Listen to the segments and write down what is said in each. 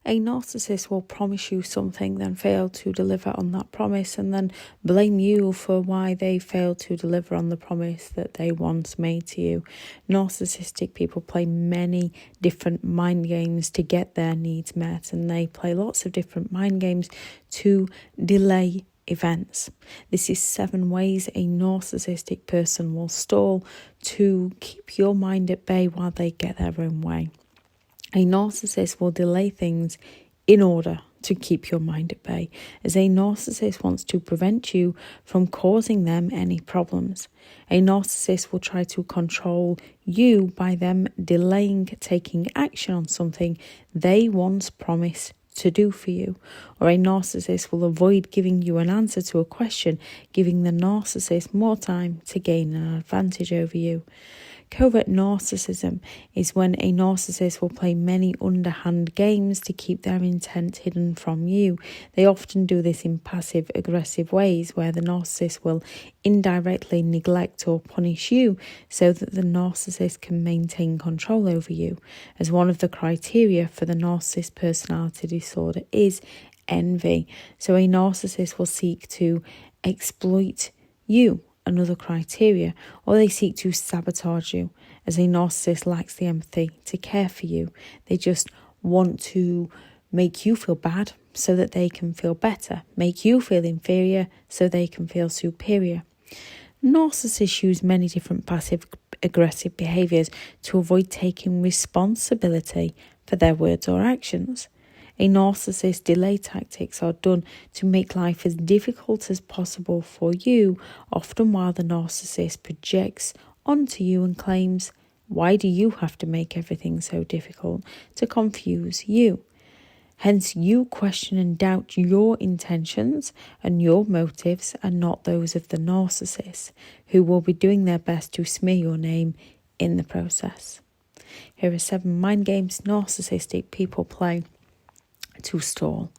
A narcissist will promise you something, then fail to deliver on that promise, and then blame you for why they failed to deliver on the promise that they once made to you. Narcissistic people play many different mind games to get their needs met, and they play lots of different mind games to delay events. This is 7 ways a narcissistic person will stall to keep your mind at bay while they get their own way. A narcissist will delay things in order to keep your mind at bay, as a narcissist wants to prevent you from causing them any problems. A narcissist will try to control you by them delaying taking action on something they once promised to do for you. Or a narcissist will avoid giving you an answer to a question, giving the narcissist more time to gain an advantage over you. Covert narcissism is when a narcissist will play many underhand games to keep their intent hidden from you. They often do this in passive-aggressive ways, where the narcissist will indirectly neglect or punish you so that the narcissist can maintain control over you, as one of the criteria for the narcissist personality disorder is envy. So a narcissist will seek to exploit you, another criteria, or they seek to sabotage you, as a narcissist lacks the empathy to care for you. They just want to make you feel bad so that they can feel better, make you feel inferior so they can feel superior. Narcissists use many different passive-aggressive behaviours to avoid taking responsibility for their words or actions. A narcissist's delay tactics are done to make life as difficult as possible for you, often while the narcissist projects onto you and claims, "Why do you have to make everything so difficult?" to confuse you. Hence, you question and doubt your intentions and your motives and not those of the narcissist, who will be doing their best to smear your name in the process. Here are 7 mind games narcissistic people play to stall.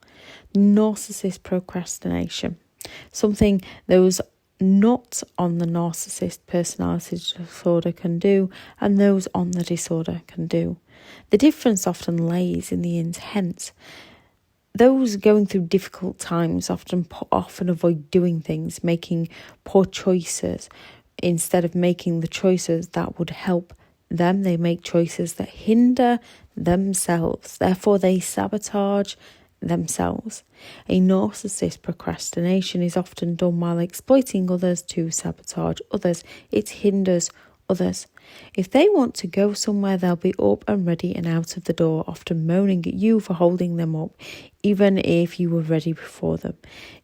Narcissist procrastination, something those not on the narcissist personality disorder can do and those on the disorder can do. The difference often lays in the intent. Those going through difficult times often avoid doing things, making poor choices. Instead of making the choices that would help them, they make choices that hinder themselves. Therefore, they sabotage themselves. A narcissist procrastination is often done while exploiting others to sabotage others. It hinders others. If they want to go somewhere, they'll be up and ready and out of the door, often moaning at you for holding them up, even if you were ready before them.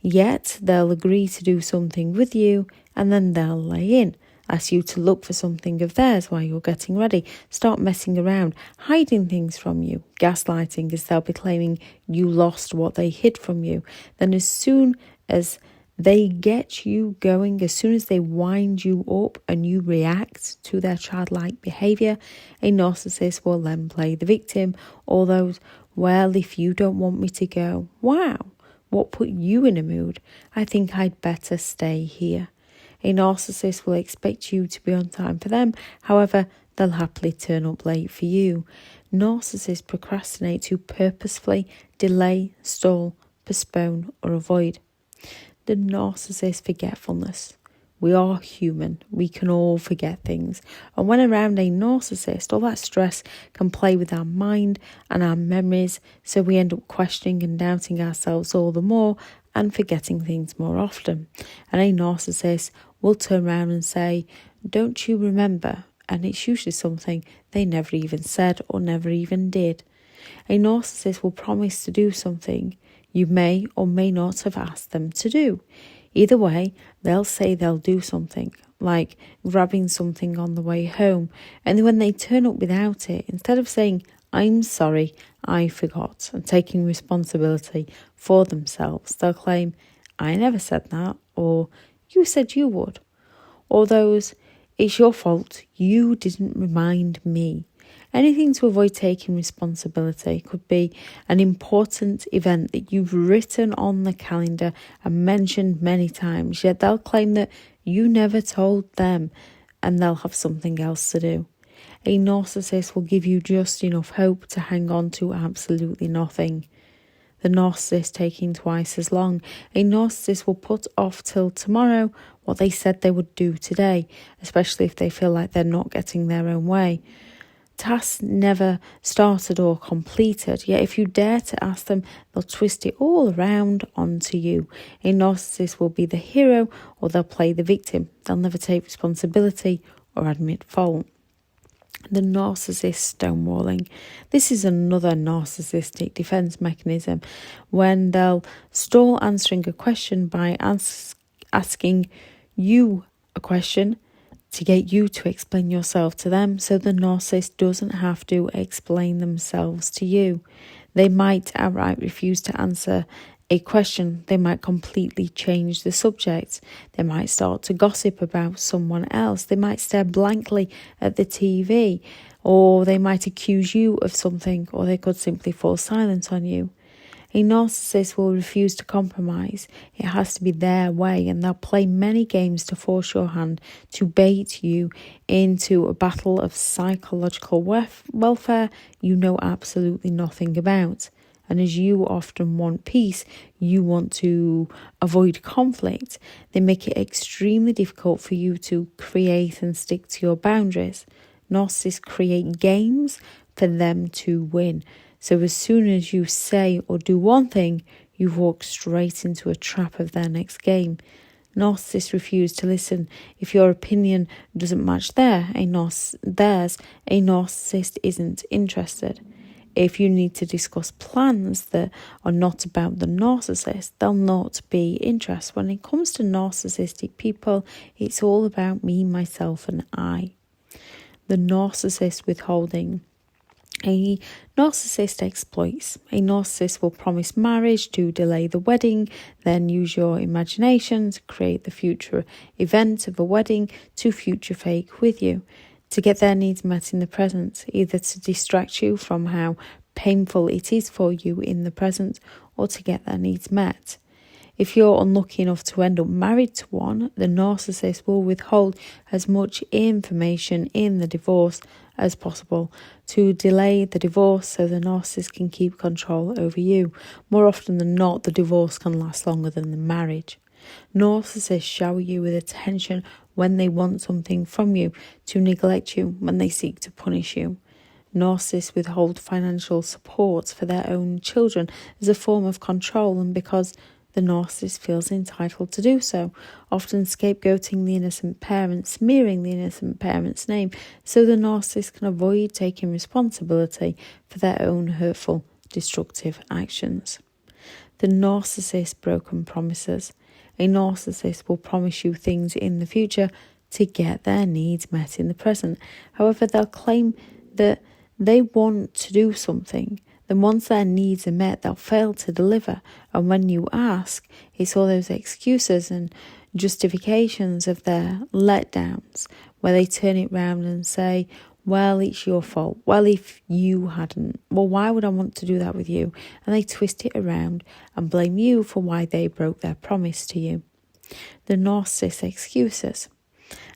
Yet, they'll agree to do something with you and then they'll lay in. Ask you to look for something of theirs while you're getting ready, start messing around, hiding things from you, gaslighting, as they'll be claiming you lost what they hid from you. Then as soon as they get you going, as soon as they wind you up and you react to their childlike behaviour, a narcissist will then play the victim, or those, "Well, if you don't want me to go, wow, what put you in a mood? I think I'd better stay here." A narcissist will expect you to be on time for them, however, they'll happily turn up late for you. Narcissists procrastinate to purposefully delay, stall, postpone, or avoid. The narcissist forgetfulness. We are human. We can all forget things. And when around a narcissist, all that stress can play with our mind and our memories, so we end up questioning and doubting ourselves all the more and forgetting things more often. And a narcissist will turn around and say, "Don't you remember?" And it's usually something they never even said or never even did. A narcissist will promise to do something you may or may not have asked them to do. Either way, they'll say they'll do something, like grabbing something on the way home, and when they turn up without it, instead of saying, "I'm sorry, I forgot," and taking responsibility for themselves, they'll claim, "I never said that," or "You said you would," or those, "It's your fault, you didn't remind me." Anything to avoid taking responsibility. Could be an important event that you've written on the calendar and mentioned many times, yet they'll claim that you never told them and they'll have something else to do. A narcissist will give you just enough hope to hang on to absolutely nothing. The narcissist taking twice as long. A narcissist will put off till tomorrow what they said they would do today, especially if they feel like they're not getting their own way. Tasks never started or completed, yet if you dare to ask them, they'll twist it all around onto you. A narcissist will be the hero or they'll play the victim. They'll never take responsibility or admit fault. The narcissist stonewalling. This is another narcissistic defense mechanism when they'll stall answering a question by asking you a question to get you to explain yourself to them, so the narcissist doesn't have to explain themselves to you. They might outright refuse to answer a question. They might completely change the subject. They might start to gossip about someone else. They might stare blankly at the TV, or they might accuse you of something, or they could simply fall silent on you. A narcissist will refuse to compromise. It has to be their way, and they'll play many games to force your hand, to bait you into a battle of psychological welfare you know absolutely nothing about. And as you often want peace, you want to avoid conflict. They make it extremely difficult for you to create and stick to your boundaries. Narcissists create games for them to win. So as soon as you say or do one thing, you walk straight into a trap of their next game. Narcissists refuse to listen. If your opinion doesn't match theirs, a narcissist isn't interested. If you need to discuss plans that are not about the narcissist, they'll not be interested. When it comes to narcissistic people, it's all about me, myself, and I. The narcissist withholding. A narcissist exploits. A narcissist will promise marriage to delay the wedding, then use your imagination to create the future event of a wedding to future fake with you, to get their needs met in the present, either to distract you from how painful it is for you in the present or to get their needs met. If you're unlucky enough to end up married to one, the narcissist will withhold as much information in the divorce as possible to delay the divorce so the narcissist can keep control over you. More often than not, the divorce can last longer than the marriage. Narcissists shower you with attention when they want something from you, to neglect you when they seek to punish you. Narcissists withhold financial support for their own children as a form of control, and because the narcissist feels entitled to do so, often scapegoating the innocent parent, smearing the innocent parent's name, so the narcissist can avoid taking responsibility for their own hurtful, destructive actions. The narcissist broken promises. A narcissist will promise you things in the future to get their needs met in the present. However, they'll claim that they want to do something. Then once their needs are met, they'll fail to deliver. And when you ask, it's all those excuses and justifications of their letdowns, where they turn it round and say, well, it's your fault. Well, if you hadn't, well, why would I want to do that with you? And they twist it around and blame you for why they broke their promise to you. The narcissist excuses.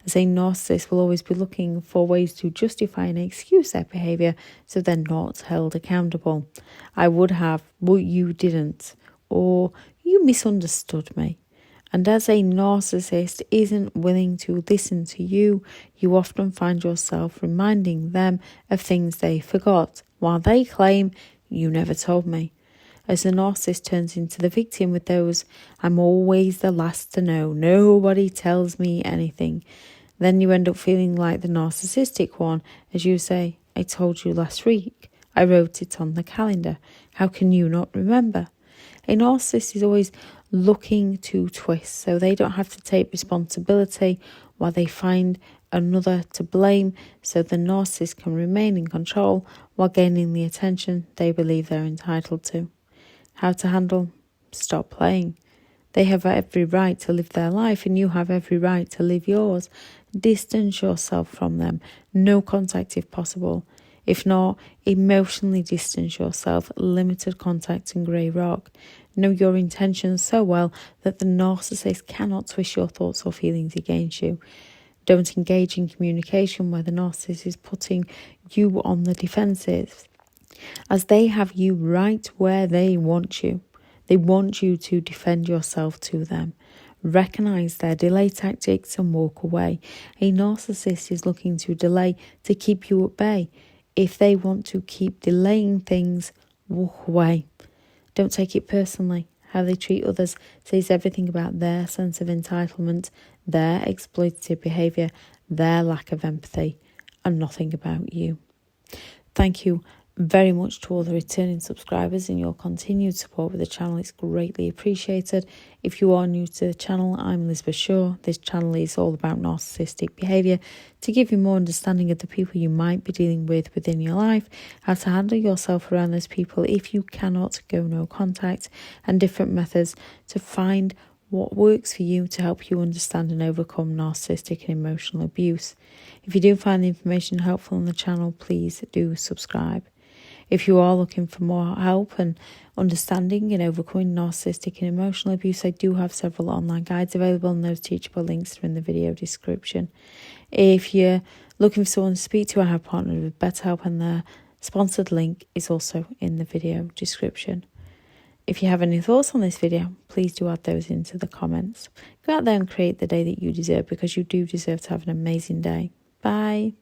As a narcissist will always be looking for ways to justify and excuse their behaviour so they're not held accountable. I would have, but you didn't. Or you misunderstood me. And as a narcissist isn't willing to listen to you, you often find yourself reminding them of things they forgot, while they claim, you never told me. As the narcissist turns into the victim with those, I'm always the last to know, nobody tells me anything. Then you end up feeling like the narcissistic one, as you say, I told you last week. I wrote it on the calendar. How can you not remember? A narcissist is always looking to twist, so they don't have to take responsibility while they find another to blame, so the narcissist can remain in control while gaining the attention they believe they're entitled to. How to handle? Stop playing. They have every right to live their life and you have every right to live yours. Distance yourself from them. No contact if possible. If not, emotionally distance yourself. Limited contact and grey rock. Know your intentions so well that the narcissist cannot twist your thoughts or feelings against you. Don't engage in communication where the narcissist is putting you on the defensive, as they have you right where they want you. They want you to defend yourself to them. Recognise their delay tactics and walk away. A narcissist is looking to delay to keep you at bay. If they want to keep delaying things, walk away. Don't take it personally. How they treat others says everything about their sense of entitlement, their exploitative behaviour, their lack of empathy, and nothing about you. Thank you very much to all the returning subscribers and your continued support with the channel. It's greatly appreciated. If you are new to the channel, I'm Elizabeth Shaw. This channel is all about narcissistic behaviour to give you more understanding of the people you might be dealing with within your life, how to handle yourself around those people if you cannot go no contact, and different methods to find what works for you to help you understand and overcome narcissistic and emotional abuse. If you do find the information helpful on the channel, please do subscribe. If you are looking for more help and understanding in overcoming narcissistic and emotional abuse, I do have several online guides available, and those teachable links are in the video description. If you're looking for someone to speak to, I have partnered with BetterHelp, and their sponsored link is also in the video description. If you have any thoughts on this video, please do add those into the comments. Go out there and create the day that you deserve, because you do deserve to have an amazing day. Bye.